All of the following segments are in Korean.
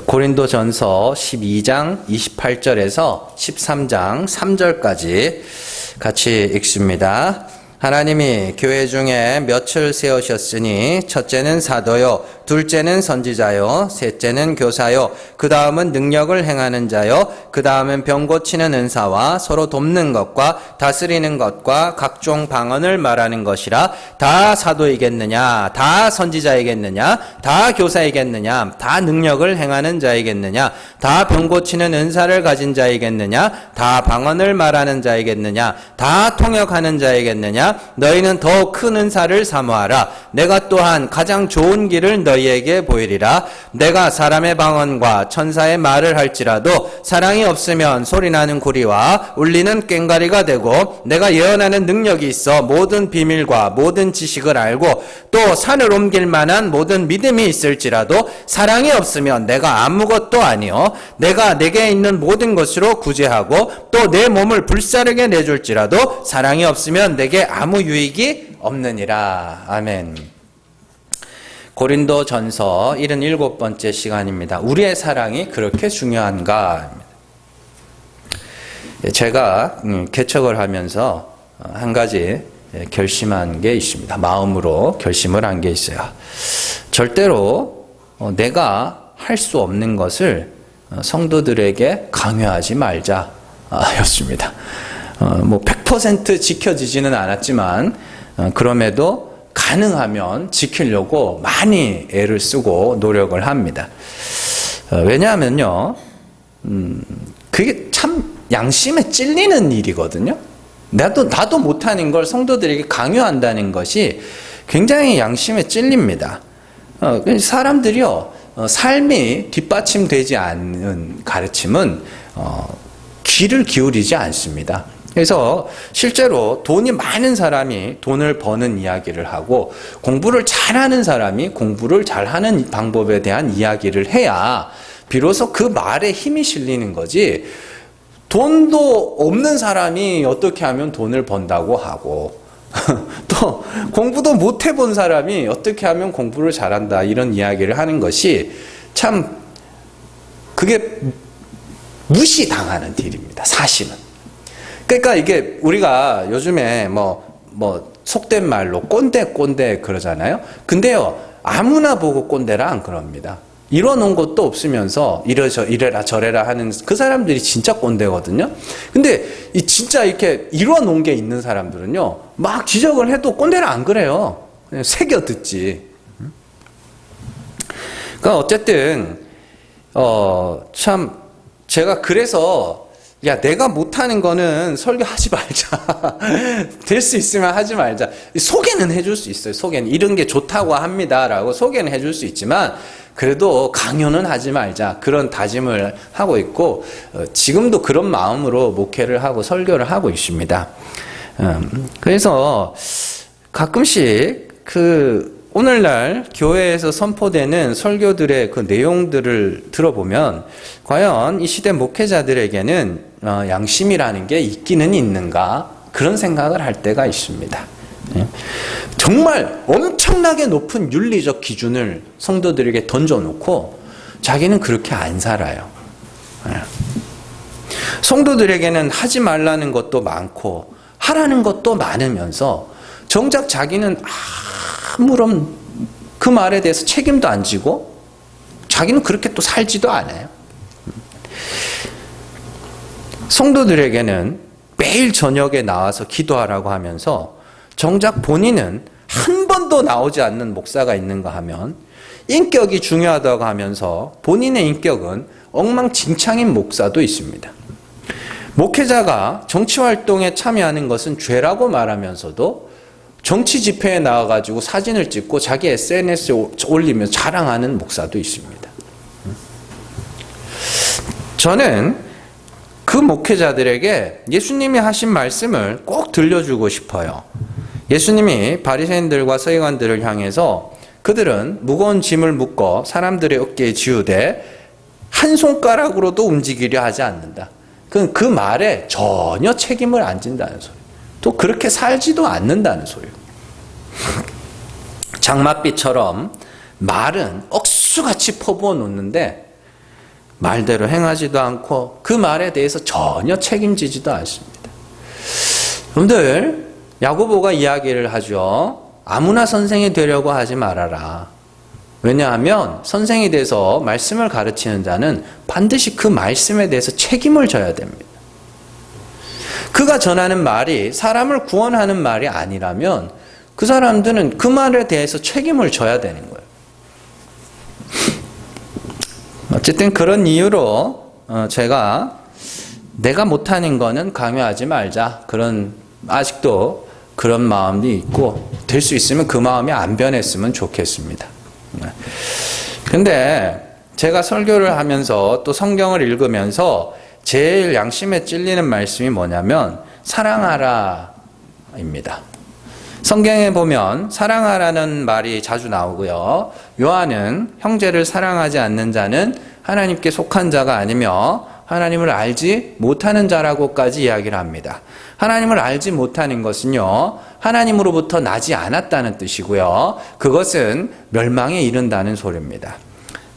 고린도전서 12장 28절에서 13장 3절까지 같이 읽습니다. 하나님이 교회 중에 몇을 세우셨으니 첫째는 사도요, 둘째는 선지자요, 셋째는 교사요, 그 다음은 능력을 행하는 자요, 그 다음은 병 고치는 은사와 서로 돕는 것과 다스리는 것과 각종 방언을 말하는 것이라. 다 사도이겠느냐? 다 선지자이겠느냐? 다 교사이겠느냐? 다 능력을 행하는 자이겠느냐? 다 병 고치는 은사를 가진 자이겠느냐? 다 방언을 말하는 자이겠느냐? 다 통역하는 자이겠느냐? 너희는 더 큰 은사를 사모하라. 내가 또한 가장 좋은 길을 너희에게 보이리라. 내가 사람의 방언과 천사의 말을 할지라도 사랑이 없으면 소리나는 구리와 울리는 꽹과리가 되고, 내가 예언하는 능력이 있어 모든 비밀과 모든 지식을 알고 또 산을 옮길 만한 모든 믿음이 있을지라도 사랑이 없으면 내가 아무것도 아니요 내가 내게 있는 모든 것으로 구제하고 또 내 몸을 불사르게 내줄지라도 사랑이 없으면 내게 아무 유익이 없느니라. 아멘. 고린도전서 77번째 시간입니다. 우리의 사랑이 그렇게 중요한가? 제가 개척을 하면서 한 가지 결심한 게 있습니다. 마음으로 결심을 한 게 있어요. 절대로 내가 할 수 없는 것을 성도들에게 강요하지 말자 였습니다. 뭐 100% 지켜지지는 않았지만 그럼에도 가능하면 지키려고 많이 애를 쓰고 노력을 합니다. 왜냐하면요, 그게 참 양심에 찔리는 일이거든요. 나도 못하는 걸 성도들에게 강요한다는 것이 굉장히 양심에 찔립니다. 사람들이요, 삶이 뒷받침되지 않는 가르침은 귀를 기울이지 않습니다. 그래서 실제로 돈이 많은 사람이 돈을 버는 이야기를 하고, 공부를 잘하는 사람이 공부를 잘하는 방법에 대한 이야기를 해야 비로소 그 말에 힘이 실리는 거지, 돈도 없는 사람이 어떻게 하면 돈을 번다고 하고 또 공부도 못 해본 사람이 어떻게 하면 공부를 잘한다 이런 이야기를 하는 것이 참 그게 무시당하는 일입니다. 사실은. 그러니까 이게 우리가 요즘에 뭐 속된 말로 꼰대 그러잖아요. 근데요, 아무나 보고 꼰대라 안 그럽니다. 이뤄놓은 것도 없으면서 이래라 저래라 하는 그 사람들이 진짜 꼰대거든요. 근데 진짜 이렇게 이뤄놓은 게 있는 사람들은요, 막 지적을 해도 꼰대라 안 그래요. 그냥 새겨 듣지. 그러니까 어쨌든 참 제가 그래서, 야, 내가 못하는 거는 설교하지 말자. 될 수 있으면 하지 말자. 소개는 해줄 수 있어요. 소개는. 이런 게 좋다고 합니다라고 소개는 해줄 수 있지만, 그래도 강요는 하지 말자. 그런 다짐을 하고 있고, 지금도 그런 마음으로 목회를 하고 설교를 하고 있습니다. 그래서 가끔씩 오늘날 교회에서 선포되는 설교들의 그 내용들을 들어보면 과연 이 시대 목회자들에게는 양심이라는 게 있기는 있는가, 그런 생각을 할 때가 있습니다. 정말 엄청나게 높은 윤리적 기준을 성도들에게 던져놓고 자기는 그렇게 안 살아요. 성도들에게는 하지 말라는 것도 많고 하라는 것도 많으면서 정작 자기는 아무런 그 말에 대해서 책임도 안 지고 자기는 그렇게 또 살지도 않아요. 성도들에게는 매일 저녁에 나와서 기도하라고 하면서 정작 본인은 한 번도 나오지 않는 목사가 있는가 하면 인격이 중요하다고 하면서 본인의 인격은 엉망진창인 목사도 있습니다. 목회자가 정치활동에 참여하는 것은 죄라고 말하면서도 정치 집회에 나와가지고 사진을 찍고 자기 SNS에 올리면서 자랑하는 목사도 있습니다. 저는 그 목회자들에게 예수님이 하신 말씀을 꼭 들려주고 싶어요. 예수님이 바리새인들과 서기관들을 향해서 그들은 무거운 짐을 묶어 사람들의 어깨에 지우되 한 손가락으로도 움직이려 하지 않는다. 그 말에 전혀 책임을 안 진다는 소리. 또 그렇게 살지도 않는다는 소리예요. 장맛비처럼 말은 억수같이 퍼부어 놓는데 말대로 행하지도 않고 그 말에 대해서 전혀 책임지지도 않습니다. 여러분들, 야고보가 이야기를 하죠. 아무나 선생이 되려고 하지 말아라. 왜냐하면 선생이 돼서 말씀을 가르치는 자는 반드시 그 말씀에 대해서 책임을 져야 됩니다. 그가 전하는 말이 사람을 구원하는 말이 아니라면 그 사람들은 그 말에 대해서 책임을 져야 되는 거예요. 어쨌든 그런 이유로 제가 내가 못하는 거는 강요하지 말자. 아직도 그런 마음이 있고, 될 수 있으면 그 마음이 안 변했으면 좋겠습니다. 근데 제가 설교를 하면서 또 성경을 읽으면서 제일 양심에 찔리는 말씀이 뭐냐면 사랑하라 입니다. 성경에 보면 사랑하라는 말이 자주 나오고요. 요한은 형제를 사랑하지 않는 자는 하나님께 속한 자가 아니며 하나님을 알지 못하는 자라고까지 이야기를 합니다. 하나님을 알지 못하는 것은요, 하나님으로부터 나지 않았다는 뜻이고요. 그것은 멸망에 이른다는 소리입니다.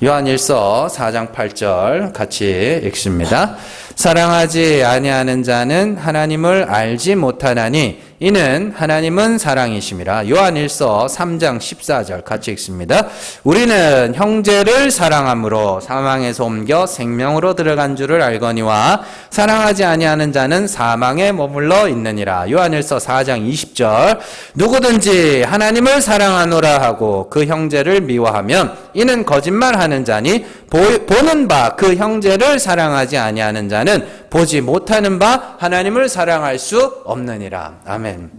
요한일서 4장 8절 같이 읽습니다. 사랑하지 아니하는 자는 하나님을 알지 못하나니 이는 하나님은 사랑이심이라. 요한일서 3장 14절 같이 읽습니다. 우리는 형제를 사랑함으로 사망에서 옮겨 생명으로 들어간 줄을 알거니와 사랑하지 아니하는 자는 사망에 머물러 있느니라. 요한일서 4장 20절 누구든지 하나님을 사랑하노라 하고 그 형제를 미워하면 이는 거짓말하는 자니 보는 바 그 형제를 사랑하지 아니하는 자는 보지 못하는 바 하나님을 사랑할 수 없느니라. 아멘.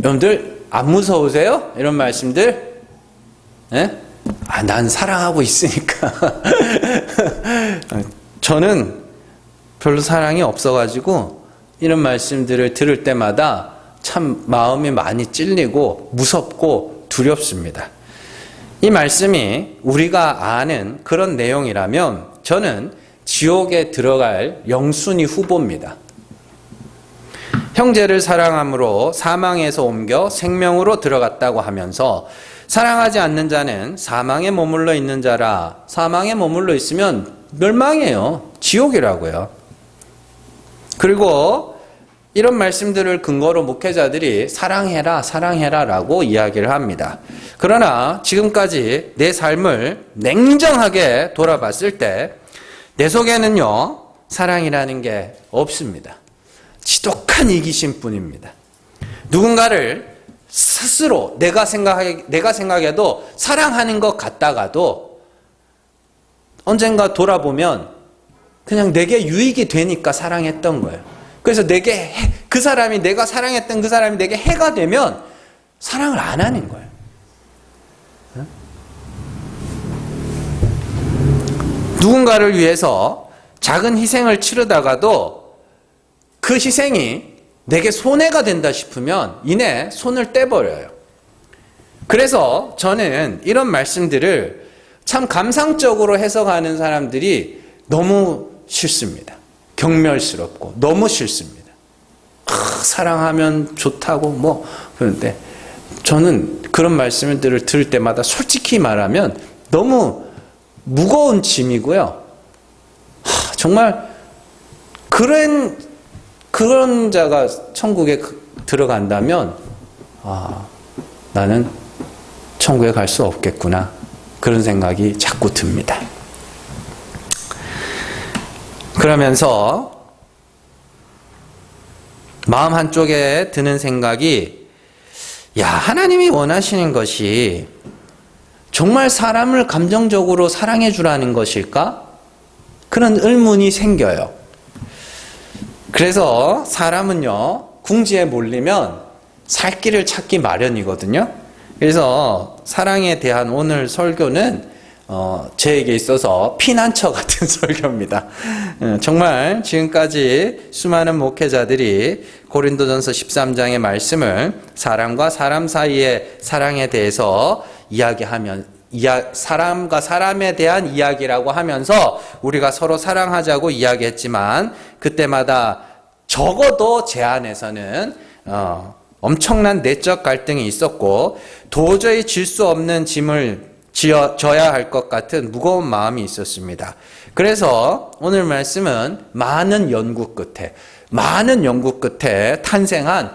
여러분들 안 무서우세요? 이런 말씀들? 예? 난 사랑하고 있으니까. 저는 별로 사랑이 없어가지고 이런 말씀들을 들을 때마다 참 마음이 많이 찔리고 무섭고 두렵습니다. 이 말씀이 우리가 아는 그런 내용이라면 저는 지옥에 들어갈 영순위 후보입니다. 형제를 사랑함으로 사망에서 옮겨 생명으로 들어갔다고 하면서 사랑하지 않는 자는 사망에 머물러 있는 자라. 사망에 머물러 있으면 멸망이에요. 지옥이라고요. 그리고 이런 말씀들을 근거로 목회자들이 사랑해라, 사랑해라 라고 이야기를 합니다. 그러나 지금까지 내 삶을 냉정하게 돌아봤을 때 내 속에는요, 사랑이라는 게 없습니다. 지독한 이기심 뿐입니다. 누군가를 스스로 내가 생각해도 사랑하는 것 같다가도 언젠가 돌아보면 그냥 내게 유익이 되니까 사랑했던 거예요. 그래서 그 사람이 내가 사랑했던 그 사람이 내게 해가 되면 사랑을 안 하는 거예요. 누군가를 위해서 작은 희생을 치르다가도 그 희생이 내게 손해가 된다 싶으면 이내 손을 떼버려요. 그래서 저는 이런 말씀들을 참 감상적으로 해석하는 사람들이 너무 싫습니다. 경멸스럽고 너무 싫습니다. 사랑하면 좋다고 그런데 저는 그런 말씀들을 들을 때마다 솔직히 말하면 너무 무거운 짐이고요. 정말 그런 자가 천국에 들어간다면 나는 천국에 갈 수 없겠구나. 그런 생각이 자꾸 듭니다. 그러면서 마음 한쪽에 드는 생각이 하나님이 원하시는 것이 정말 사람을 감정적으로 사랑해 주라는 것일까? 그런 의문이 생겨요. 그래서 사람은요, 궁지에 몰리면 살 길을 찾기 마련이거든요. 그래서 사랑에 대한 오늘 설교는 저에게 있어서 피난처 같은 설교입니다. 정말 지금까지 수많은 목회자들이 고린도전서 13장의 말씀을 사람과 사람 사이의 사랑에 대해서 사람과 사람에 대한 이야기라고 하면서 우리가 서로 사랑하자고 이야기했지만 그때마다 적어도 제 안에서는 엄청난 내적 갈등이 있었고 도저히 질 수 없는 짐을 져야 할 것 같은 무거운 마음이 있었습니다. 그래서 오늘 말씀은 많은 연구 끝에 탄생한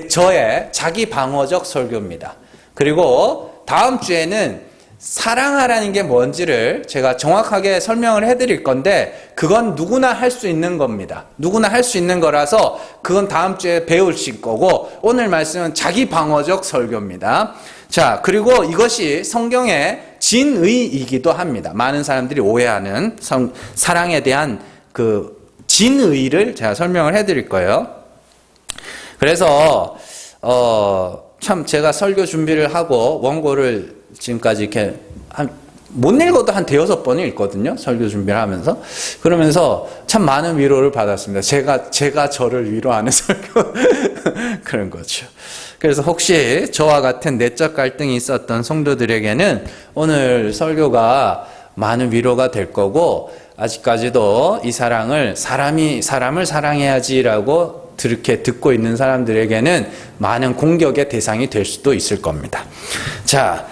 저의 자기 방어적 설교입니다. 그리고 다음 주에는 사랑하라는 게 뭔지를 제가 정확하게 설명을 해드릴 건데 그건 누구나 할 수 있는 겁니다. 누구나 할 수 있는 거라서 그건 다음 주에 배우실 거고 오늘 말씀은 자기 방어적 설교입니다. 자, 그리고 이것이 성경의 진의이기도 합니다. 많은 사람들이 오해하는 사랑에 대한 그 진의를 제가 설명을 해드릴 거예요. 그래서 참 제가 설교 준비를 하고 원고를 지금까지 이렇게 못 읽어도 한 5-6번을 읽거든요. 설교 준비를 하면서. 그러면서 참 많은 위로를 받았습니다. 제가 저를 위로하는 설교. 그런 거죠. 그래서 혹시 저와 같은 내적 갈등이 있었던 성도들에게는 오늘 설교가 많은 위로가 될 거고, 아직까지도 이 사랑을 사람을 사랑해야지라고 그렇게 듣고 있는 사람들에게는 많은 공격의 대상이 될 수도 있을 겁니다. 자,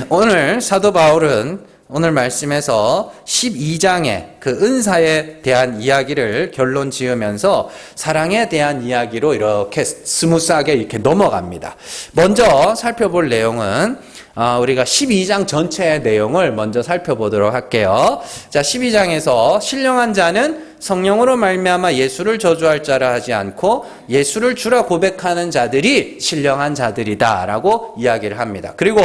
오늘 사도 바울은 오늘 말씀에서 12장의 그 은사에 대한 이야기를 결론 지으면서 사랑에 대한 이야기로 이렇게 스무스하게 이렇게 넘어갑니다. 먼저 살펴볼 내용은 우리가 12장 전체의 내용을 먼저 살펴보도록 할게요. 자, 12장에서 신령한 자는 성령으로 말미암아 예수를 저주할 자라 하지 않고 예수를 주라 고백하는 자들이 신령한 자들이다라고 이야기를 합니다. 그리고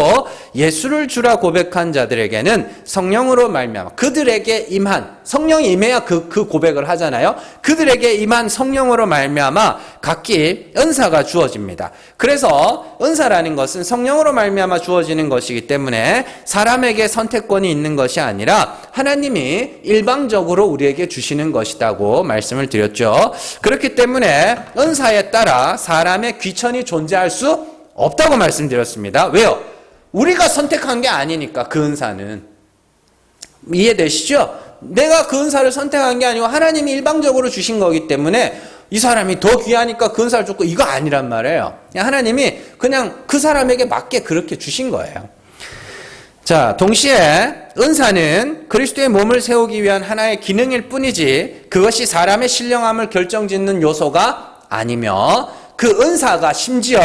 예수를 주라 고백한 자들에게는 성령으로 말미암아 그들에게 임한, 성령이 임해야 그 고백을 하잖아요. 그들에게 임한 성령으로 말미암아 각기 은사가 주어집니다. 그래서 은사라는 것은 성령으로 말미암아 주어지는 것이기 때문에 사람에게 선택권이 있는 것이 아니라 하나님이 일방적으로 우리에게 주시는 것이라고 말씀을 드렸죠. 그렇기 때문에 은사에 따라 사람의 귀천이 존재할 수 없다고 말씀드렸습니다. 왜요? 우리가 선택한 게 아니니까 그 은사는. 이해되시죠? 내가 그 은사를 선택한 게 아니고 하나님이 일방적으로 주신 거기 때문에 이 사람이 더 귀하니까 그 은사를 줬고 이거 아니란 말이에요. 하나님이 그냥 그 사람에게 맞게 그렇게 주신 거예요. 자, 동시에 은사는 그리스도의 몸을 세우기 위한 하나의 기능일 뿐이지 그것이 사람의 신령함을 결정짓는 요소가 아니며 그 은사가 심지어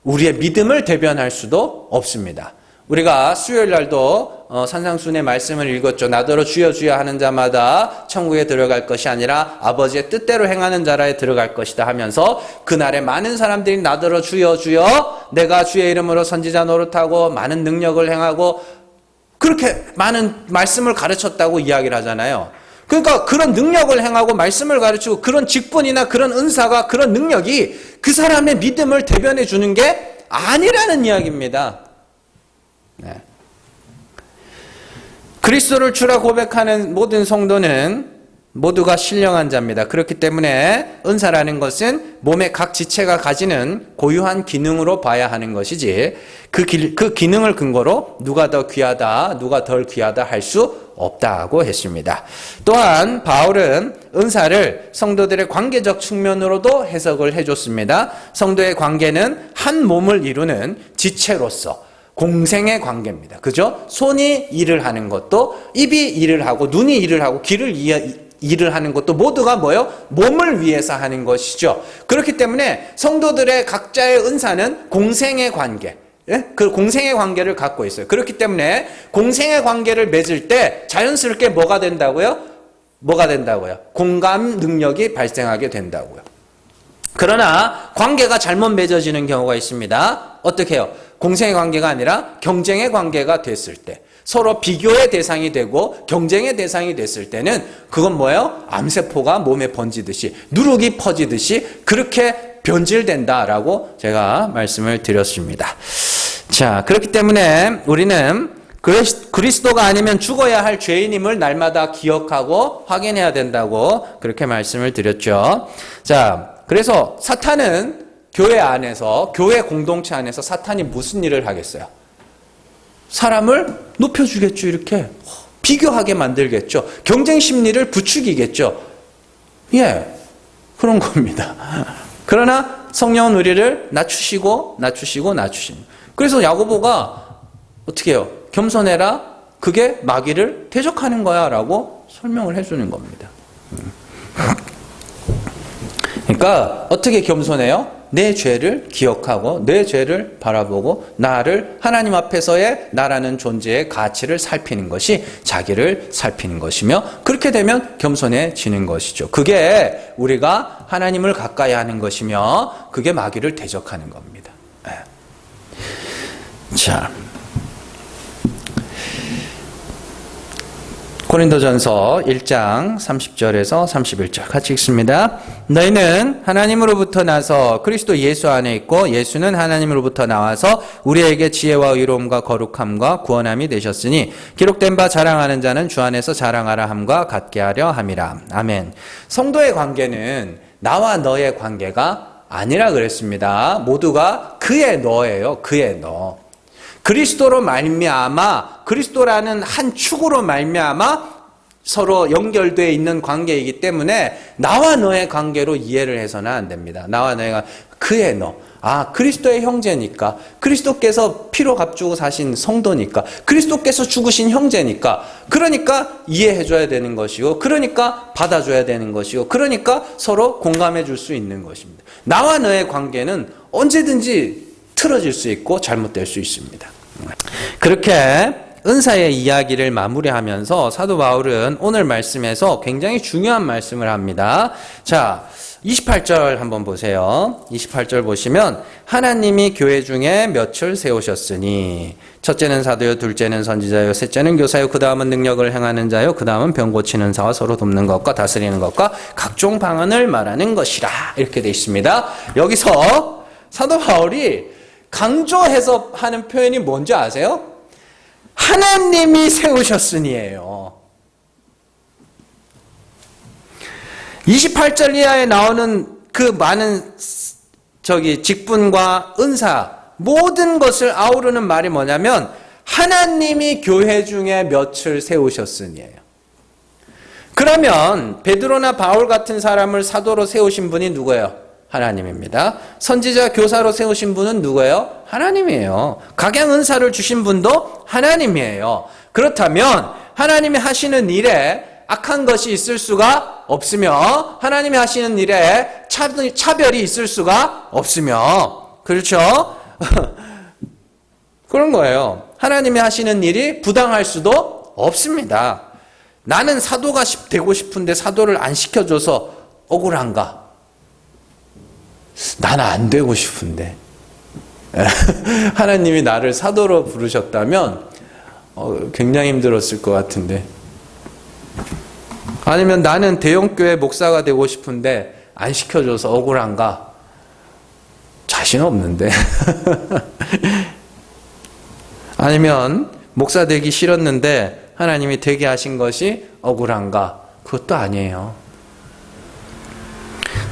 우리의 믿음을 대변할 수도 없습니다. 우리가 수요일 날도 산상순의 말씀을 읽었죠. 나더러 주여 주여 하는 자마다 천국에 들어갈 것이 아니라 아버지의 뜻대로 행하는 자라에 들어갈 것이다 하면서 그날에 많은 사람들이 나더러 주여 주여 내가 주의 이름으로 선지자 노릇하고 많은 능력을 행하고 그렇게 많은 말씀을 가르쳤다고 이야기를 하잖아요. 그러니까 그런 능력을 행하고 말씀을 가르치고 그런 직분이나 그런 은사가 그런 능력이 그 사람의 믿음을 대변해 주는 게 아니라는 이야기입니다. 네. 그리스도를 주라 고백하는 모든 성도는 모두가 신령한 자입니다. 그렇기 때문에 은사라는 것은 몸의 각 지체가 가지는 고유한 기능으로 봐야 하는 것이지 그 기능을 근거로 누가 더 귀하다, 누가 덜 귀하다 할 수 없다고 했습니다. 또한 바울은 은사를 성도들의 관계적 측면으로도 해석을 해줬습니다. 성도의 관계는 한 몸을 이루는 지체로서 공생의 관계입니다. 그죠? 손이 일을 하는 것도 입이 일을 하고 눈이 일을 하고 귀를 일을 하는 것도 모두가 뭐예요? 몸을 위해서 하는 것이죠. 그렇기 때문에 성도들의 각자의 은사는 공생의 관계, 그 공생의 관계를 갖고 있어요. 그렇기 때문에 공생의 관계를 맺을 때 자연스럽게 뭐가 된다고요? 공감 능력이 발생하게 된다고요. 그러나 관계가 잘못 맺어지는 경우가 있습니다. 어떻게 해요? 공생의 관계가 아니라 경쟁의 관계가 됐을 때, 서로 비교의 대상이 되고 경쟁의 대상이 됐을 때는 그건 뭐예요? 암세포가 몸에 번지듯이, 누룩이 퍼지듯이 그렇게 변질된다라고 제가 말씀을 드렸습니다. 자, 그렇기 때문에 우리는 그리스도가 아니면 죽어야 할 죄인임을 날마다 기억하고 확인해야 된다고 그렇게 말씀을 드렸죠. 자, 그래서 사탄은 교회 안에서, 교회 공동체 안에서 사탄이 무슨 일을 하겠어요? 사람을 높여주겠죠. 이렇게 비교하게 만들겠죠. 경쟁 심리를 부추기겠죠. 예, 그런 겁니다. 그러나 성령은 우리를 낮추시고. 그래서 야고보가 어떻게 해요? 겸손해라. 그게 마귀를 대적하는 거야 라고 설명을 해주는 겁니다. 그러니까 어떻게 겸손해요? 내 죄를 기억하고 내 죄를 바라보고 나를 하나님 앞에서의 나라는 존재의 가치를 살피는 것이 자기를 살피는 것이며, 그렇게 되면 겸손해지는 것이죠. 그게 우리가 하나님을 가까이 하는 것이며 그게 마귀를 대적하는 겁니다. 자, 고린도전서 1장 30절에서 31절 같이 읽습니다. 너희는 하나님으로부터 나서 그리스도 예수 안에 있고 예수는 하나님으로부터 나와서 우리에게 지혜와 의로움과 거룩함과 구원함이 되셨으니 기록된 바 자랑하는 자는 주 안에서 자랑하라 함과 같게 하려 함이라. 아멘. 성도의 관계는 나와 너의 관계가 아니라 그랬습니다. 모두가 그의 너예요. 그의 너. 그리스도로 말미암아, 그리스도라는 한 축으로 말미암아 서로 연결되어 있는 관계이기 때문에 나와 너의 관계로 이해를 해서는 안 됩니다. 나와 너의 그의 너. 아, 그리스도의 형제니까, 그리스도께서 피로 값주고 사신 성도니까, 그리스도께서 죽으신 형제니까, 그러니까 이해해줘야 되는 것이고, 그러니까 받아줘야 되는 것이고, 그러니까 서로 공감해 줄 수 있는 것입니다. 나와 너의 관계는 언제든지 틀어질 수 있고 잘못될 수 있습니다. 그렇게 은사의 이야기를 마무리하면서 사도 바울은 오늘 말씀에서 굉장히 중요한 말씀을 합니다. 자, 28절 한번 보세요. 28절 보시면 하나님이 교회 중에 몇을 세우셨으니 첫째는 사도요, 둘째는 선지자요, 셋째는 교사요, 그 다음은 능력을 행하는 자요, 그 다음은 병 고치는 자와 서로 돕는 것과 다스리는 것과 각종 방언을 말하는 것이라. 이렇게 되어 있습니다. 여기서 사도 바울이 강조해서 하는 표현이 뭔지 아세요? 하나님이 세우셨으니예요. 28절 이하에 나오는 그 많은 직분과 은사, 모든 것을 아우르는 말이 뭐냐면 하나님이 교회 중에 몇을 세우셨으니예요. 그러면 베드로나 바울 같은 사람을 사도로 세우신 분이 누구예요? 하나님입니다. 선지자, 교사로 세우신 분은 누구예요? 하나님이에요. 각양 은사를 주신 분도 하나님이에요. 그렇다면 하나님이 하시는 일에 악한 것이 있을 수가 없으며 하나님이 하시는 일에 차별이 있을 수가 없으며, 그렇죠? 그런 거예요. 하나님이 하시는 일이 부당할 수도 없습니다. 나는 사도가 되고 싶은데 사도를 안 시켜줘서 억울한가? 나는 안 되고 싶은데 하나님이 나를 사도로 부르셨다면 굉장히 힘들었을 것 같은데, 아니면 나는 대형교회 목사가 되고 싶은데 안 시켜줘서 억울한가? 자신 없는데 아니면 목사 되기 싫었는데 하나님이 되게 하신 것이 억울한가? 그것도 아니에요.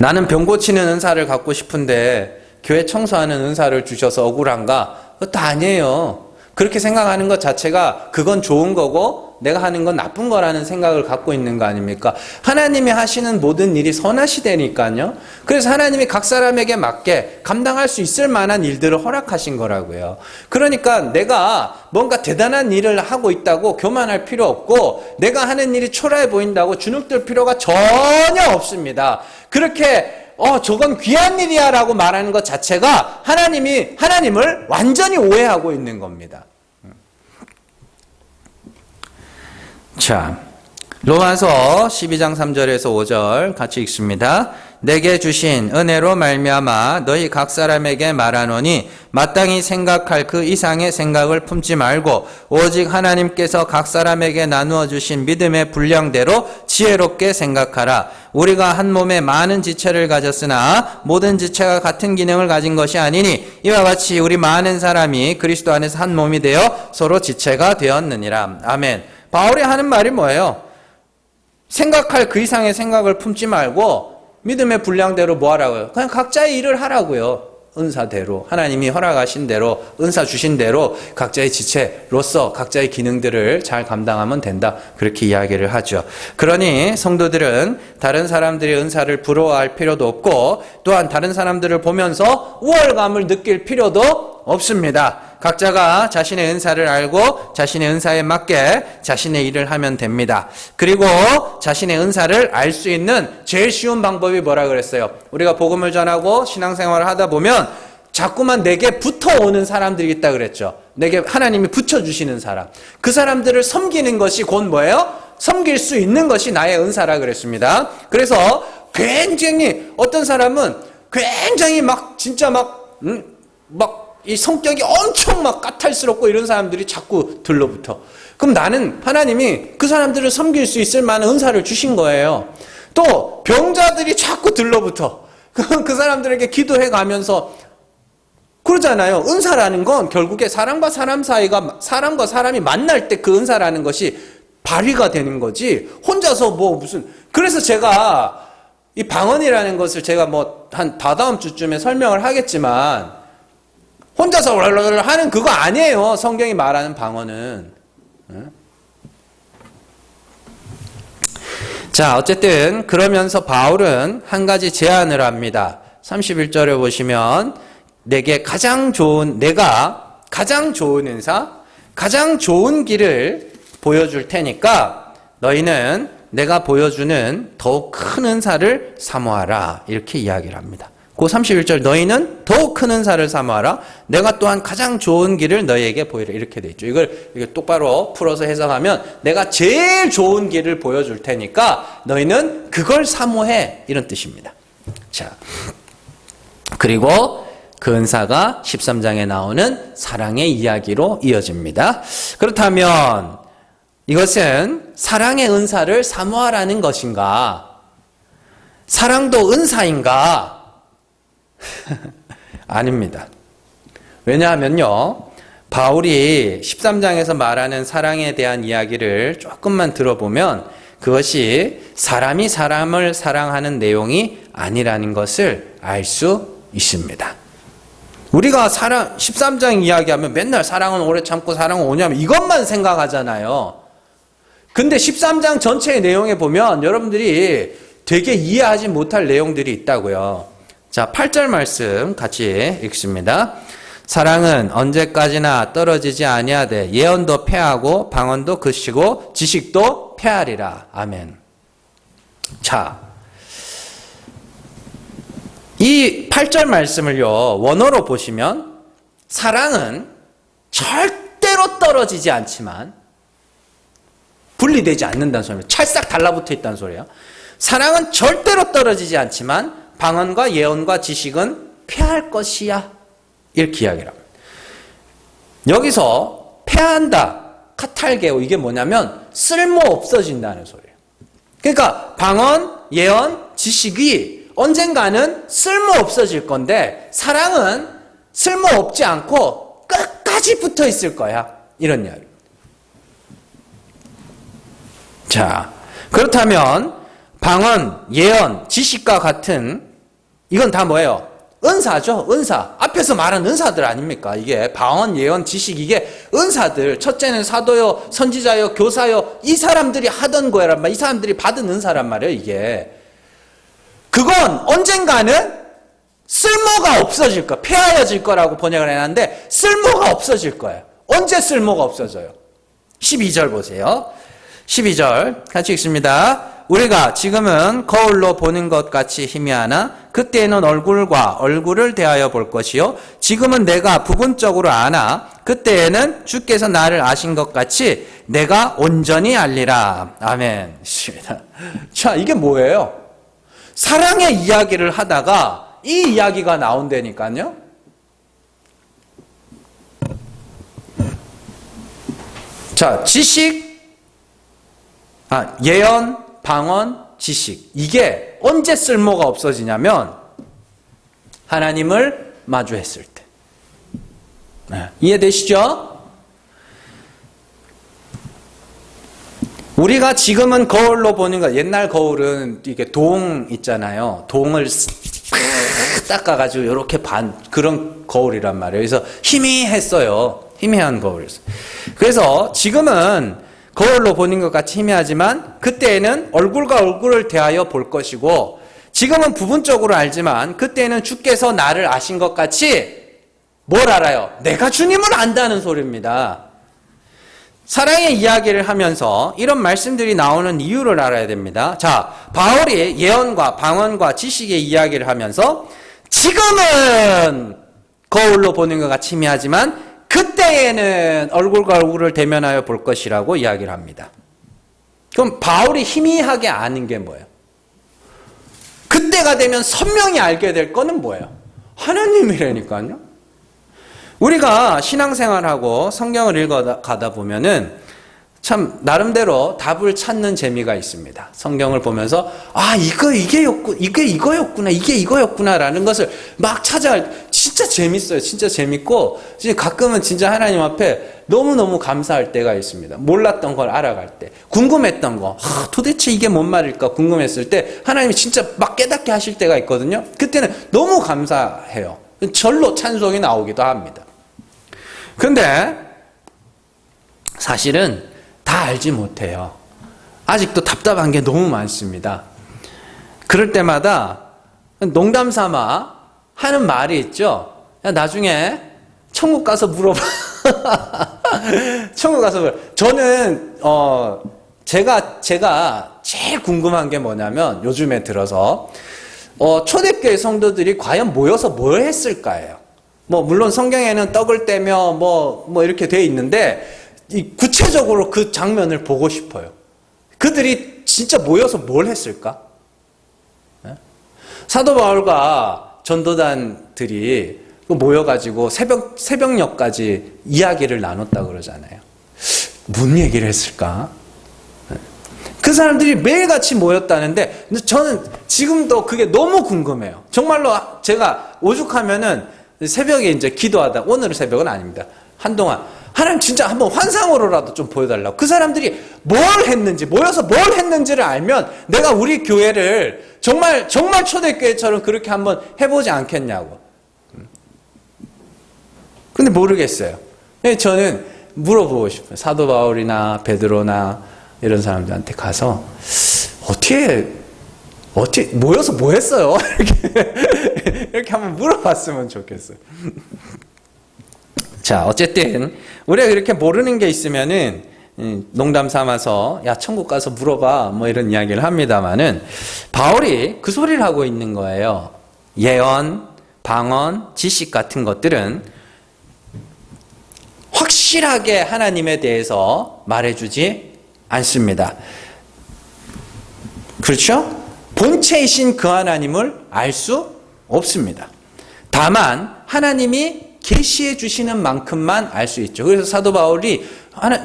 나는 병 고치는 은사를 갖고 싶은데 교회 청소하는 은사를 주셔서 억울한가? 그것도 아니에요. 그렇게 생각하는 것 자체가 그건 좋은 거고 내가 하는 건 나쁜 거라는 생각을 갖고 있는 거 아닙니까? 하나님이 하시는 모든 일이 선하시다니까요. 그래서 하나님이 각 사람에게 맞게 감당할 수 있을 만한 일들을 허락하신 거라고요. 그러니까 내가 뭔가 대단한 일을 하고 있다고 교만할 필요 없고, 내가 하는 일이 초라해 보인다고 주눅들 필요가 전혀 없습니다. 그렇게 저건 귀한 일이야 라고 말하는 것 자체가 하나님을 완전히 오해하고 있는 겁니다. 자, 로마서 12장 3절에서 5절 같이 읽습니다. 내게 주신 은혜로 말미암아 너희 각 사람에게 말하노니 마땅히 생각할 그 이상의 생각을 품지 말고 오직 하나님께서 각 사람에게 나누어 주신 믿음의 분량대로 지혜롭게 생각하라. 우리가 한 몸에 많은 지체를 가졌으나 모든 지체가 같은 기능을 가진 것이 아니니 이와 같이 우리 많은 사람이 그리스도 안에서 한 몸이 되어 서로 지체가 되었느니라. 아멘. 바울이 하는 말이 뭐예요? 생각할 그 이상의 생각을 품지 말고 믿음의 분량대로 뭐 하라고요? 그냥 각자의 일을 하라고요. 은사대로, 하나님이 허락하신 대로, 은사 주신 대로 각자의 지체로서 각자의 기능들을 잘 감당하면 된다. 그렇게 이야기를 하죠. 그러니 성도들은 다른 사람들의 은사를 부러워할 필요도 없고, 또한 다른 사람들을 보면서 우월감을 느낄 필요도 없습니다. 각자가 자신의 은사를 알고 자신의 은사에 맞게 자신의 일을 하면 됩니다. 그리고 자신의 은사를 알 수 있는 제일 쉬운 방법이 뭐라 그랬어요? 우리가 복음을 전하고 신앙생활을 하다 보면 자꾸만 내게 붙어오는 사람들이 있다 그랬죠. 내게 하나님이 붙여주시는 사람. 그 사람들을 섬기는 것이 곧 뭐예요? 섬길 수 있는 것이 나의 은사라 그랬습니다. 그래서 굉장히 어떤 사람은 굉장히 막 진짜 막 이 성격이 엄청 막 까탈스럽고 이런 사람들이 자꾸 들러붙어. 그럼 나는 하나님이 그 사람들을 섬길 수 있을 만한 은사를 주신 거예요. 또 병자들이 자꾸 들러붙어. 그 사람들에게 기도해 가면서 그러잖아요. 은사라는 건 결국에 사람과 사람 사이가 사람과 사람이 만날 때 그 은사라는 것이 발휘가 되는 거지. 혼자서 뭐 무슨 그래서 제가 이 방언이라는 것을 제가 뭐 한 다다음 주쯤에 설명을 하겠지만 혼자서 하는 그거 아니에요. 성경이 말하는 방언은. 자, 어쨌든 그러면서 바울은 한 가지 제안을 합니다. 31절에 보시면 내가 가장 좋은 은사, 가장 좋은 길을 보여줄 테니까 너희는 내가 보여주는 더욱 큰 은사를 사모하라. 이렇게 이야기를 합니다. 그 31절 너희는 더욱 큰 은사를 사모하라. 내가 또한 가장 좋은 길을 너희에게 보이라. 이렇게 돼 있죠. 이걸 똑바로 풀어서 해석하면 내가 제일 좋은 길을 보여줄 테니까 너희는 그걸 사모해. 이런 뜻입니다. 자, 그리고 그 은사가 13장에 나오는 사랑의 이야기로 이어집니다. 그렇다면 이것은 사랑의 은사를 사모하라는 것인가? 사랑도 은사인가? 아닙니다. 왜냐하면요, 바울이 13장에서 말하는 사랑에 대한 이야기를 조금만 들어보면 그것이 사람이 사람을 사랑하는 내용이 아니라는 것을 알 수 있습니다. 우리가 13장 이야기하면 맨날 사랑은 오래 참고 사랑은 오냐면 이것만 생각하잖아요. 근데 13장 전체의 내용에 보면 여러분들이 되게 이해하지 못할 내용들이 있다고요. 자, 8절 말씀 같이 읽습니다. 사랑은 언제까지나 떨어지지 아니하되 예언도 패하고 방언도 그치고 지식도 패하리라. 아멘. 자, 이 8절 말씀을요, 원어로 보시면 사랑은 절대로 떨어지지 않지만 분리되지 않는다는 소리예요. 찰싹 달라붙어 있다는 소리예요. 사랑은 절대로 떨어지지 않지만 방언과 예언과 지식은 패할 것이야. 이렇게 이야기를 합니다. 여기서 패한다, 카탈게오, 이게 뭐냐면 쓸모 없어진다는 소리예요. 그러니까 방언, 예언, 지식이 언젠가는 쓸모 없어질 건데 사랑은 쓸모 없지 않고 끝까지 붙어 있을 거야. 이런 이야기입니다. 자, 그렇다면 방언, 예언, 지식과 같은 이건 다 뭐예요? 은사죠. 은사. 앞에서 말한 은사들 아닙니까? 이게 방언, 예언, 지식, 이게 은사들. 첫째는 사도요, 선지자요, 교사요, 이 사람들이 하던 거란 말이에요. 이 사람들이 받은 은사란 말이에요. 이게 그건 언젠가는 쓸모가 없어질 거야. 폐하여질 거라고 번역을 해놨는데 쓸모가 없어질 거예요. 언제 쓸모가 없어져요? 12절 보세요. 12절 같이 읽습니다. 우리가 지금은 거울로 보는 것 같이 희미하나 그때에는 얼굴과 얼굴을 대하여 볼 것이요 지금은 내가 부분적으로 아나 그때에는 주께서 나를 아신 것 같이 내가 온전히 알리라. 아멘. 자, 이게 뭐예요? 사랑의 이야기를 하다가 이 이야기가 나온다니까요. 자, 예언, 방언, 지식. 이게 언제 쓸모가 없어지냐면 하나님을 마주했을 때. 네, 이해되시죠? 우리가 지금은 거울로 보는 거, 옛날 거울은 이게 동 있잖아요. 동을 팍 닦아가지고 이렇게 그런 거울이란 말이에요. 그래서 희미했어요. 희미한 거울이었어요. 그래서 지금은 거울로 보는 것 같이 희미하지만 그때에는 얼굴과 얼굴을 대하여 볼 것이고 지금은 부분적으로 알지만 그때에는 주께서 나를 아신 것 같이 뭘 알아요? 내가 주님을 안다는 소리입니다. 사랑의 이야기를 하면서 이런 말씀들이 나오는 이유를 알아야 됩니다. 자, 바울이 예언과 방언과 지식의 이야기를 하면서 지금은 거울로 보는 것 같이 희미하지만 그때에는 얼굴과 얼굴을 대면하여 볼 것이라고 이야기를 합니다. 그럼 바울이 희미하게 아는 게 뭐예요? 그때가 되면 선명히 알게 될 거는 뭐예요? 하나님이라니까요. 우리가 신앙생활하고 성경을 읽어가다 보면은 참 나름대로 답을 찾는 재미가 있습니다. 성경을 보면서 이게 이거였구나라는 것을 막 진짜 재밌어요. 진짜 재밌고 가끔은 진짜 하나님 앞에 너무너무 감사할 때가 있습니다. 몰랐던 걸 알아갈 때, 궁금했던 거, 도대체 이게 뭔 말일까 궁금했을 때 하나님이 진짜 막 깨닫게 하실 때가 있거든요. 그때는 너무 감사해요. 절로 찬송이 나오기도 합니다. 근데 사실은 다 알지 못해요. 아직도 답답한 게 너무 많습니다. 그럴 때마다 농담 삼아 하는 말이 있죠. 야, 나중에 천국 가서 물어봐. 천국 가서 물어봐. 저는 제가 제일 궁금한 게 뭐냐면 요즘에 들어서 초대교회 성도들이 과연 모여서 뭘 했을까요? 물론 성경에는 떡을 떼며 뭐 이렇게 되어 있는데 구체적으로 그 장면을 보고 싶어요. 그들이 진짜 모여서 뭘 했을까? 사도 바울과 전도단들이 모여가지고 새벽녘까지 이야기를 나눴다 그러잖아요. 무슨 얘기를 했을까? 그 사람들이 매일같이 모였다는데 저는 지금도 그게 너무 궁금해요. 정말로 제가 오죽하면은 새벽에 이제 기도하다, 오늘 새벽은 아닙니다. 한동안 하나님 진짜 한번 환상으로라도 좀 보여달라고. 그 사람들이 뭘 했는지, 모여서 뭘 했는지를 알면 내가 우리 교회를 정말 초대교회처럼 그렇게 한번 해보지 않겠냐고. 근데 모르겠어요. 저는 물어보고 싶어요. 사도 바울이나 베드로나 이런 사람들한테 가서 어떻게 모여서 뭐 했어요? 이렇게 한번 물어봤으면 좋겠어요. 자, 어쨌든 우리가 이렇게 모르는 게 있으면은 농담 삼아서 야, 천국 가서 물어봐 뭐 이런 이야기를 합니다만은 바울이 그 소리를 하고 있는 거예요. 예언, 방언, 지식 같은 것들은 확실하게 하나님에 대해서 말해주지 않습니다. 그렇죠? 본체이신 그 하나님을 알 수 없습니다. 다만 하나님이 계시해 주시는 만큼만 알 수 있죠. 그래서 사도 바울이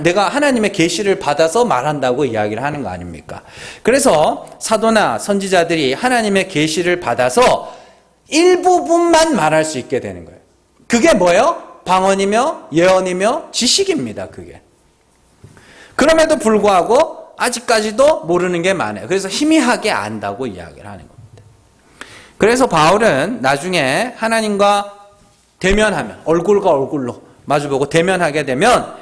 내가 하나님의 계시를 받아서 말한다고 이야기를 하는 거 아닙니까? 그래서 사도나 선지자들이 하나님의 계시를 받아서 일부분만 말할 수 있게 되는 거예요. 그게 뭐예요? 방언이며 예언이며 지식입니다. 그게. 그럼에도 불구하고 아직까지도 모르는 게 많아요. 그래서 희미하게 안다고 이야기를 하는 겁니다. 그래서 바울은 나중에 하나님과 대면하면, 얼굴과 얼굴로 마주보고 대면하게 되면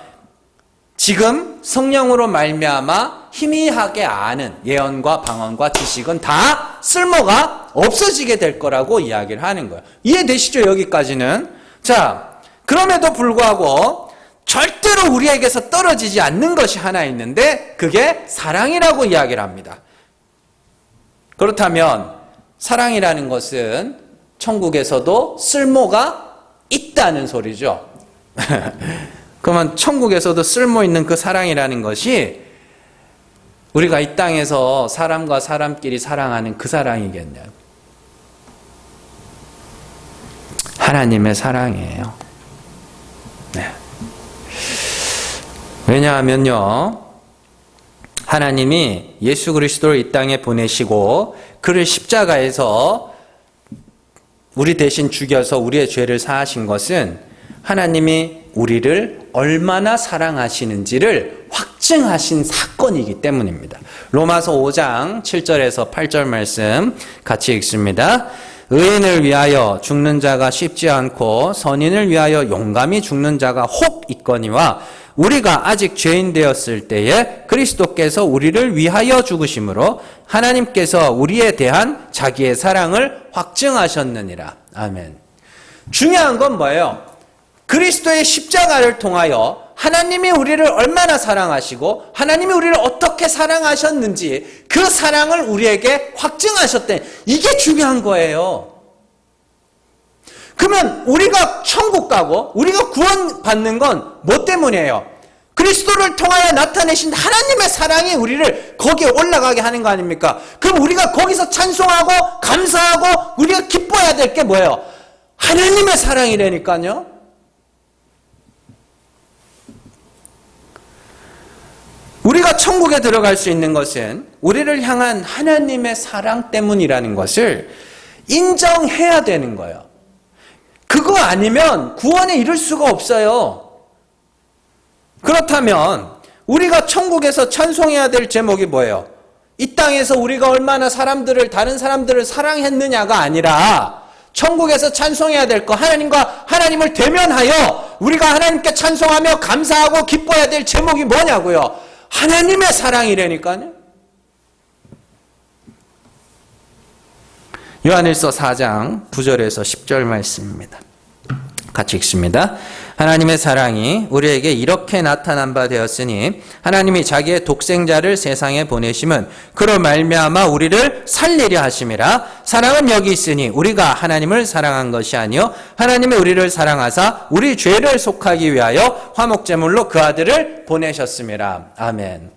지금 성령으로 말미암아 희미하게 아는 예언과 방언과 지식은 다 쓸모가 없어지게 될 거라고 이야기를 하는 거예요. 이해되시죠? 여기까지는. 자, 그럼에도 불구하고 절대로 우리에게서 떨어지지 않는 것이 하나 있는데 그게 사랑이라고 이야기를 합니다. 그렇다면 사랑이라는 것은 천국에서도 쓸모가 있다는 소리죠. 그러면 천국에서도 쓸모 있는 그 사랑이라는 것이 우리가 이 땅에서 사람과 사람끼리 사랑하는 그 사랑이겠네요. 하나님의 사랑이에요. 네. 왜냐하면요, 하나님이 예수 그리스도를 이 땅에 보내시고 그를 십자가에서 우리 대신 죽여서 우리의 죄를 사하신 것은 하나님이 우리를 얼마나 사랑하시는지를 확증하신 사건이기 때문입니다. 로마서 5장 7절에서 8절 말씀 같이 읽습니다. 의인을 위하여 죽는 자가 쉽지 않고 선인을 위하여 용감히 죽는 자가 혹 있거니와 우리가 아직 죄인 되었을 때에 그리스도께서 우리를 위하여 죽으심으로 하나님께서 우리에 대한 자기의 사랑을 확증하셨느니라. 아멘. 중요한 건 뭐예요? 그리스도의 십자가를 통하여 하나님이 우리를 얼마나 사랑하시고 하나님이 우리를 어떻게 사랑하셨는지 그 사랑을 우리에게 확증하셨대. 이게 중요한 거예요. 그러면 우리가 천국 가고 우리가 구원받는 건 뭐 때문이에요? 그리스도를 통하여 나타내신 하나님의 사랑이 우리를 거기에 올라가게 하는 거 아닙니까? 그럼 우리가 거기서 찬송하고 감사하고 우리가 기뻐해야 될 게 뭐예요? 하나님의 사랑이라니까요. 우리가 천국에 들어갈 수 있는 것은 우리를 향한 하나님의 사랑 때문이라는 것을 인정해야 되는 거예요. 그거 아니면 구원에 이를 수가 없어요. 그렇다면 우리가 천국에서 찬송해야 될 제목이 뭐예요? 이 땅에서 우리가 얼마나 다른 사람들을 사랑했느냐가 아니라 천국에서 찬송해야 될 거, 하나님을 대면하여 우리가 하나님께 찬송하며 감사하고 기뻐해야 될 제목이 뭐냐고요? 하나님의 사랑이라니까요. 요한일서 4장 9절에서 10절 말씀입니다. 같이 읽습니다. 하나님의 사랑이 우리에게 이렇게 나타난 바 되었으니 하나님이 자기의 독생자를 세상에 보내심은 그로 말미암아 우리를 살리려 하심이라. 사랑은 여기 있으니 우리가 하나님을 사랑한 것이 아니요 하나님이 우리를 사랑하사 우리 죄를 속하기 위하여 화목제물로 그 아들을 보내셨음이라. 아멘.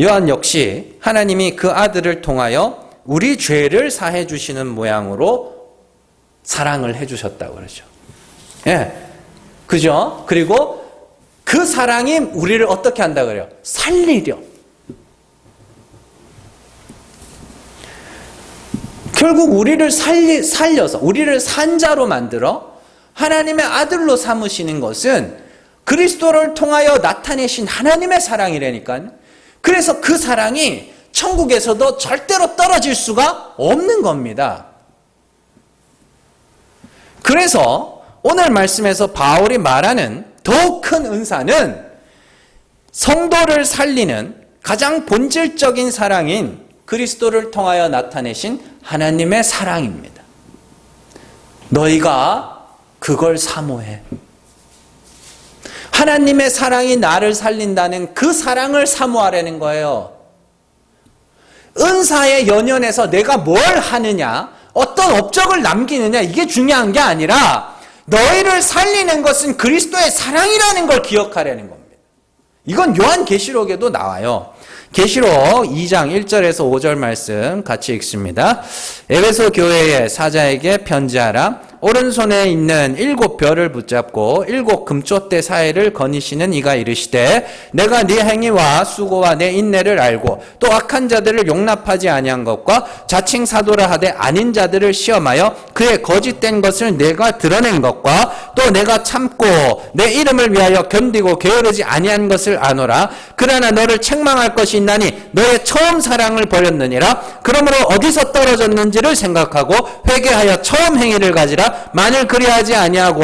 요한 역시 하나님이 그 아들을 통하여 우리 죄를 사해 주시는 모양으로 사랑을 해주셨다고 그러죠. 예, 그죠? 그리고 그 사랑이 우리를 어떻게 한다 그래요? 살리려. 결국 우리를 살려서 우리를 산자로 만들어 하나님의 아들로 삼으시는 것은 그리스도를 통하여 나타내신 하나님의 사랑이라니까요. 그래서 그 사랑이 천국에서도 절대로 떨어질 수가 없는 겁니다. 그래서 오늘 말씀에서 바울이 말하는 더욱 큰 은사는 성도를 살리는 가장 본질적인 사랑인 그리스도를 통하여 나타내신 하나님의 사랑입니다. 너희가 그걸 사모해. 하나님의 사랑이 나를 살린다는 그 사랑을 사모하라는 거예요. 은사의 연연에서 내가 뭘 하느냐, 어떤 업적을 남기느냐, 이게 중요한 게 아니라 너희를 살리는 것은 그리스도의 사랑이라는 걸 기억하라는 겁니다. 이건 요한계시록에도 나와요. 계시록 2장 1절에서 5절 말씀 같이 읽습니다. 에베소 교회의 사자에게 편지하라. 오른손에 있는 7별을 붙잡고 7 금촛대 사이를 거니시는 이가 이르시되 내가 네 행위와 수고와 내 인내를 알고 또 악한 자들을 용납하지 아니한 것과 자칭 사도라 하되 아닌 자들을 시험하여 그의 거짓된 것을 내가 드러낸 것과 또 내가 참고 내 이름을 위하여 견디고 게으르지 아니한 것을 아노라. 그러나 너를 책망할 것이 있나니 너의 처음 사랑을 버렸느니라. 그러므로 어디서 떨어졌는지를 생각하고 회개하여 처음 행위를 가지라. 만일 그리하지 아니하고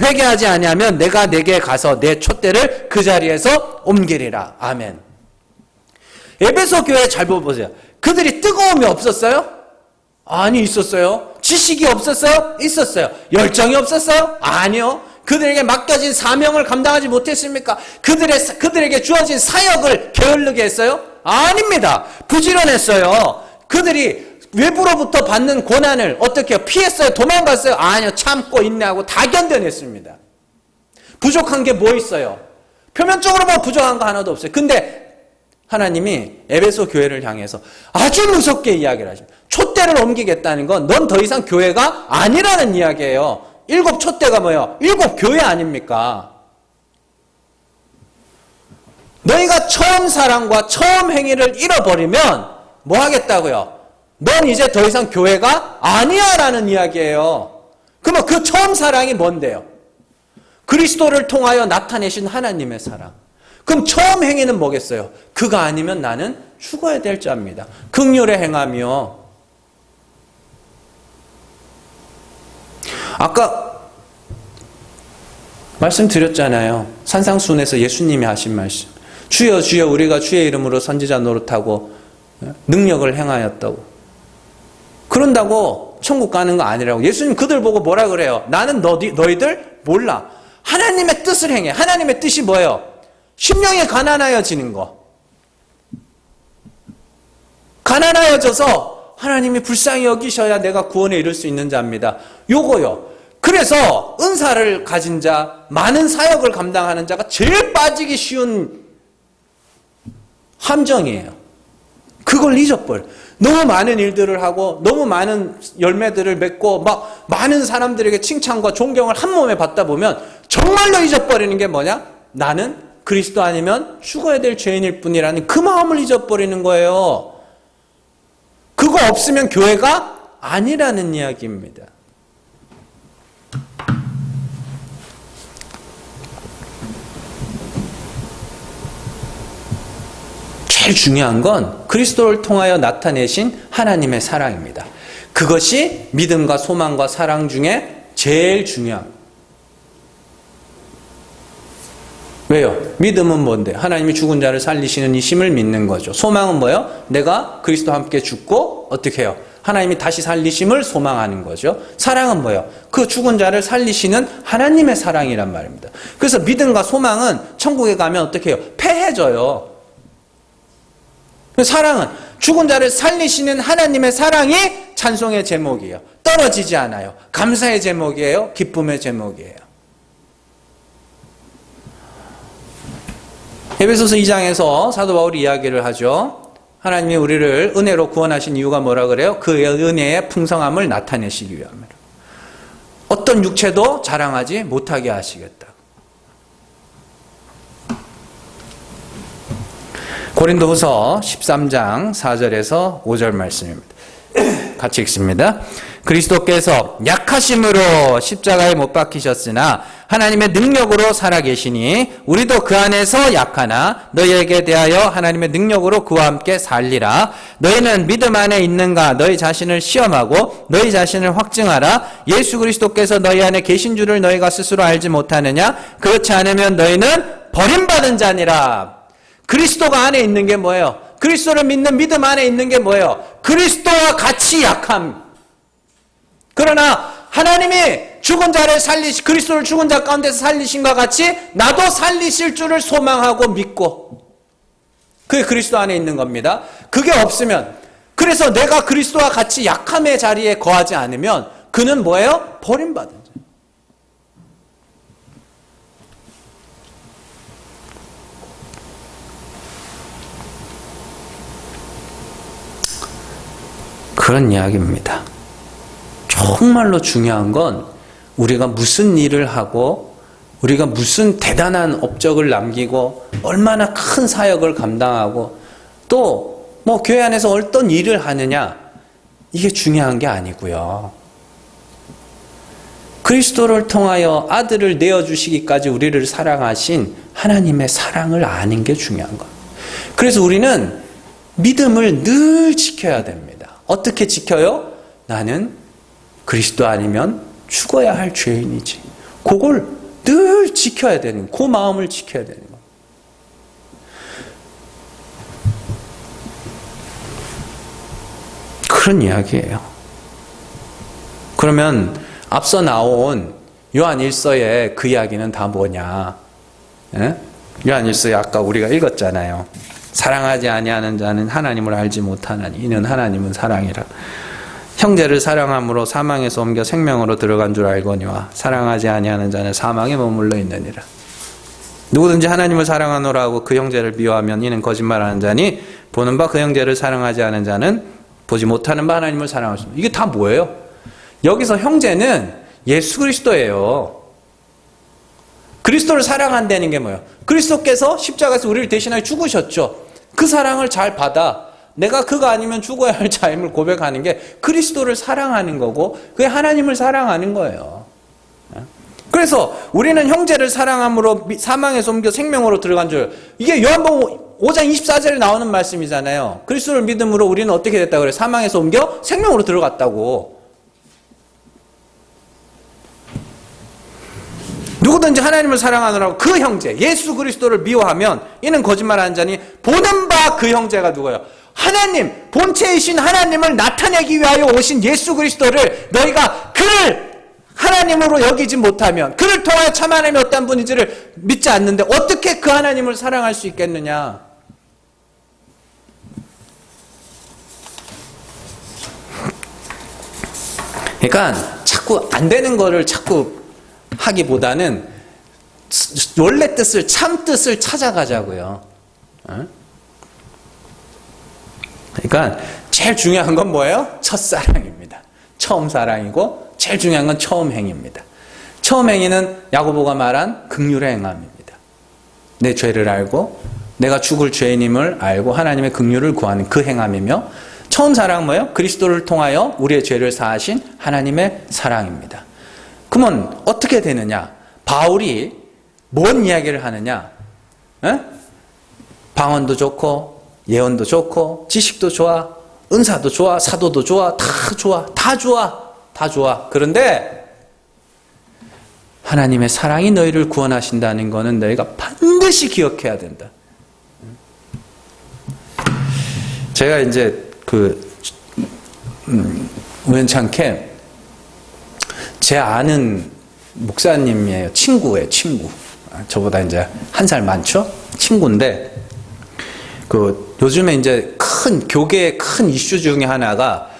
회개하지 아니하면 내가 내게 가서 내 촛대를 그 자리에서 옮기리라. 아멘. 에베소 교회 잘 보세요. 그들이 뜨거움이 없었어요? 아니, 있었어요. 지식이 없었어요? 있었어요. 열정이 없었어요? 아니요. 그들에게 맡겨진 사명을 감당하지 못했습니까? 그들에게 주어진 사역을 게을르게 했어요? 아닙니다. 부지런했어요. 그들이 외부로부터 받는 고난을 어떻게 피했어요? 도망갔어요? 아니요. 참고 인내하고 다 견뎌냈습니다. 부족한 게 뭐 있어요? 표면적으로 뭐 부족한 거 하나도 없어요. 근데 하나님이 에베소 교회를 향해서 아주 무섭게 이야기를 하십니다. 촛대를 옮기겠다는 건 넌 더 이상 교회가 아니라는 이야기예요. 7 촛대가 뭐예요? 7 교회 아닙니까? 너희가 처음 사랑과 처음 행위를 잃어버리면 뭐 하겠다고요? 넌 이제 더 이상 교회가 아니야 라는 이야기예요. 그러면 그 처음 사랑이 뭔데요? 그리스도를 통하여 나타내신 하나님의 사랑. 그럼 처음 행위는 뭐겠어요? 그가 아니면 나는 죽어야 될 자입니다. 긍휼의 행함이요. 아까 말씀드렸잖아요. 산상수훈에서 예수님이 하신 말씀. 주여 주여 우리가 주의 이름으로 선지자 노릇하고 능력을 행하였다고. 그런다고 천국 가는 거 아니라고. 예수님 그들 보고 뭐라 그래요? 나는 너희들 몰라. 하나님의 뜻을 행해. 하나님의 뜻이 뭐예요? 심령이 가난하여지는 거. 가난하여져서 하나님이 불쌍히 여기셔야 내가 구원에 이를 수 있는 자입니다. 요거요. 그래서 은사를 가진 자, 많은 사역을 감당하는 자가 제일 빠지기 쉬운 함정이에요. 그걸 잊어버려. 너무 많은 일들을 하고 너무 많은 열매들을 맺고 막 많은 사람들에게 칭찬과 존경을 한 몸에 받다 보면 정말로 잊어버리는 게 뭐냐? 나는 그리스도 아니면 죽어야 될 죄인일 뿐이라는 그 마음을 잊어버리는 거예요. 그거 없으면 교회가 아니라는 이야기입니다. 제일 중요한 건 그리스도를 통하여 나타내신 하나님의 사랑입니다. 그것이 믿음과 소망과 사랑 중에 제일 중요한. 왜요? 믿음은 뭔데? 하나님이 죽은 자를 살리시는 이 힘을 믿는 거죠. 소망은 뭐예요? 내가 그리스도와 함께 죽고 어떻게 해요? 하나님이 다시 살리심을 소망하는 거죠. 사랑은 뭐예요? 그 죽은 자를 살리시는 하나님의 사랑이란 말입니다. 그래서 믿음과 소망은 천국에 가면 어떻게 해요? 패해져요. 사랑은 죽은 자를 살리시는 하나님의 사랑이 찬송의 제목이에요. 떨어지지 않아요. 감사의 제목이에요. 기쁨의 제목이에요. 에베소서 2장에서 사도 바울이 이야기를 하죠. 하나님이 우리를 은혜로 구원하신 이유가 뭐라 그래요? 그 은혜의 풍성함을 나타내시기 위함이라. 어떤 육체도 자랑하지 못하게 하시겠다. 고린도후서 13장 4절에서 5절 말씀입니다. 같이 읽습니다. 그리스도께서 약하심으로 십자가에 못 박히셨으나 하나님의 능력으로 살아계시니 우리도 그 안에서 약하나 너희에게 대하여 하나님의 능력으로 그와 함께 살리라. 너희는 믿음 안에 있는가? 너희 자신을 시험하고 너희 자신을 확증하라. 예수 그리스도께서 너희 안에 계신 줄을 너희가 스스로 알지 못하느냐? 그렇지 않으면 너희는 버림받은 자니라. 그리스도가 안에 있는 게 뭐예요? 그리스도를 믿는 믿음 안에 있는 게 뭐예요? 그리스도와 같이 약함. 그러나 하나님이 죽은 자를 그리스도를 죽은 자 가운데서 살리신과 같이 나도 살리실 줄을 소망하고 믿고, 그게 그리스도 안에 있는 겁니다. 그게 없으면, 그래서 내가 그리스도와 같이 약함의 자리에 거하지 않으면 그는 뭐예요? 버림받은 자. 그런 이야기입니다. 정말로 중요한 건 우리가 무슨 일을 하고 우리가 무슨 대단한 업적을 남기고 얼마나 큰 사역을 감당하고 또 뭐 교회 안에서 어떤 일을 하느냐, 이게 중요한 게 아니고요. 그리스도를 통하여 아들을 내어주시기까지 우리를 사랑하신 하나님의 사랑을 아는 게 중요한 거예요. 그래서 우리는 믿음을 늘 지켜야 됩니다. 어떻게 지켜요? 나는 그리스도 아니면 죽어야 할 죄인이지. 그걸 늘 지켜야 되는, 그 마음을 지켜야 되는 거예요. 그런 이야기예요. 그러면 앞서 나온 요한 1서의 그 이야기는 다 뭐냐? 예? 요한 1서에 아까 우리가 읽었잖아요. 사랑하지 아니하는 자는 하나님을 알지 못하나니 이는 하나님은 사랑이라. 형제를 사랑함으로 사망에서 옮겨 생명으로 들어간 줄 알거니와 사랑하지 아니하는 자는 사망에 머물러 있느니라. 누구든지 하나님을 사랑하노라 하고 그 형제를 미워하면 이는 거짓말하는 자니 보는 바 그 형제를 사랑하지 않은 자는 보지 못하는 바 하나님을 사랑할 수 없습니다. 이게 다 뭐예요? 여기서 형제는 예수 그리스도예요. 그리스도를 사랑한다는 게 뭐예요? 그리스도께서 십자가에서 우리를 대신하여 죽으셨죠. 그 사랑을 잘 받아 내가 그가 아니면 죽어야 할 자임을 고백하는 게 그리스도를 사랑하는 거고, 그게 하나님을 사랑하는 거예요. 그래서 우리는 형제를 사랑함으로 사망에서 옮겨 생명으로 들어간 줄, 이게 요한복음 5장 24절에 나오는 말씀이잖아요. 그리스도를 믿음으로 우리는 어떻게 됐다고 그래요? 사망에서 옮겨 생명으로 들어갔다고. 누구든지 하나님을 사랑하느라고 그 형제, 예수 그리스도를 미워하면 이는 거짓말하는 자니 보는 바 그 형제가 누구예요? 하나님, 본체이신 하나님을 나타내기 위하여 오신 예수 그리스도를 너희가 그를 하나님으로 여기지 못하면, 그를 통하여 참 하나님이 어떤 분인지를 믿지 않는데 어떻게 그 하나님을 사랑할 수 있겠느냐? 그러니까 자꾸 안 되는 거를 자꾸 하기보다는 원래 뜻을, 참 뜻을 찾아가자고요. 그러니까 제일 중요한 건 뭐예요? 첫사랑입니다. 처음 사랑이고 제일 중요한 건 처음 행위입니다. 처음 행위는 야고보가 말한 긍휼의 행함입니다. 내 죄를 알고 내가 죽을 죄인임을 알고 하나님의 긍휼을 구하는 그 행함이며, 처음 사랑은 뭐예요? 그리스도를 통하여 우리의 죄를 사하신 하나님의 사랑입니다. 그러면 어떻게 되느냐? 바울이 뭔 이야기를 하느냐? 방언도 좋고 예언도 좋고 지식도 좋아, 은사도 좋아, 사도도 좋아, 다 좋아, 다 좋아, 다 좋아. 그런데 하나님의 사랑이 너희를 구원하신다는 것은 너희가 반드시 기억해야 된다. 제가 이제 우연찮게 제 아는 목사님이에요. 친구예요, 친구. 저보다 이제 한 살 많죠? 친구인데, 요즘에 이제 교계의 큰 이슈 중에 하나가,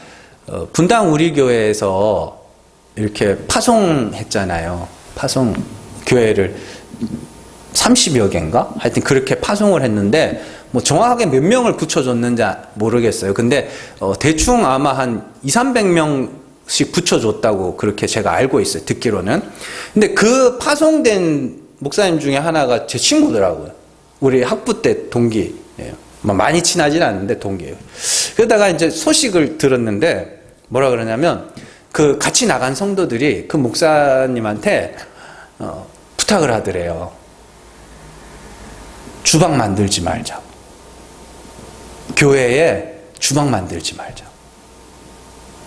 분당 우리 교회에서 이렇게 파송했잖아요. 교회를 30여 개인가? 하여튼 그렇게 파송을 했는데, 뭐 정확하게 몇 명을 붙여줬는지 모르겠어요. 근데 대충 아마 한 200~300명씩 붙여줬다고 그렇게 제가 알고 있어요. 듣기로는. 근데 그 파송된 목사님 중에 하나가 제 친구더라고요. 우리 학부 때 동기예요. 많이 친하진 않는데 동기예요. 그러다가 이제 소식을 들었는데 뭐라 그러냐면, 같이 나간 성도들이 그 목사님한테 부탁을 하더래요. 주방 만들지 말자. 교회에 주방 만들지 말자.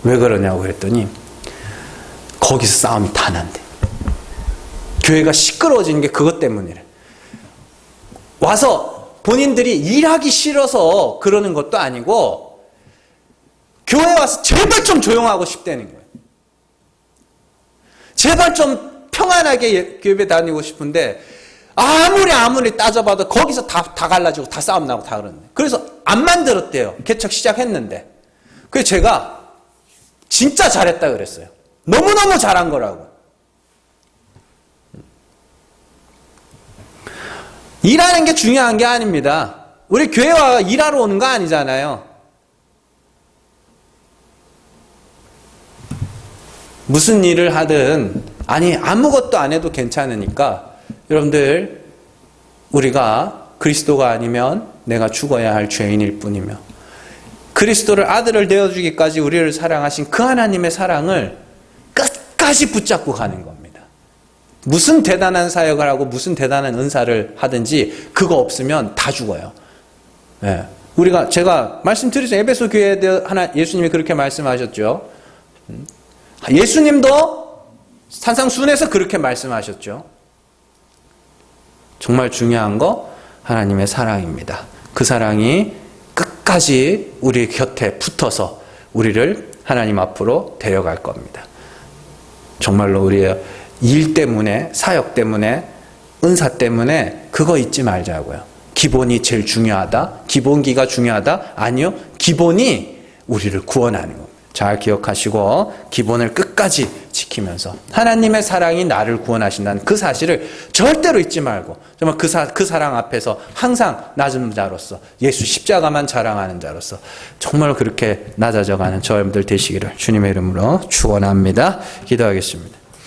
왜 그러냐고 그랬더니 거기서 싸움이 다 난대. 교회가 시끄러워지는 게 그것 때문이래. 와서 본인들이 일하기 싫어서 그러는 것도 아니고 교회 와서 제발 좀 조용하고 싶다는 거예요. 제발 좀 평안하게 예배 다니고 싶은데 아무리 따져봐도 거기서 다 갈라지고 다 싸움 나고 다 그러는데, 그래서 안 만들었대요. 개척 시작했는데. 그래서 제가 진짜 잘했다 그랬어요. 너무너무 잘한 거라고. 일하는 게 중요한 게 아닙니다. 우리 교회 와 일하러 오는 거 아니잖아요. 무슨 일을 하든, 아무것도 안 해도 괜찮으니까 여러분들, 우리가 그리스도가 아니면 내가 죽어야 할 죄인일 뿐이며, 그리스도를 아들을 내어주기까지 우리를 사랑하신 그 하나님의 사랑을 끝까지 붙잡고 가는 겁니다. 무슨 대단한 사역을 하고 무슨 대단한 은사를 하든지 그거 없으면 다 죽어요. 네. 제가 말씀드리죠. 에베소 교회에 대해 예수님이 그렇게 말씀하셨죠. 예수님도 산상수훈에서 그렇게 말씀하셨죠. 정말 중요한 거 하나님의 사랑입니다. 그 사랑이 끝까지 우리 곁에 붙어서 우리를 하나님 앞으로 데려갈 겁니다. 정말로 우리의 일 때문에, 사역 때문에, 은사 때문에 그거 잊지 말자고요. 기본이 제일 중요하다? 기본기가 중요하다? 아니요. 기본이 우리를 구원하는 겁니다. 잘 기억하시고 기본을 끝까지 지키면서 하나님의 사랑이 나를 구원하신다는 그 사실을 절대로 잊지 말고, 정말 그 사랑 앞에서 항상 낮은 자로서, 예수 십자가만 자랑하는 자로서 정말 그렇게 낮아져가는 저 여러분들 되시기를 주님의 이름으로 축원합니다. 기도하겠습니다.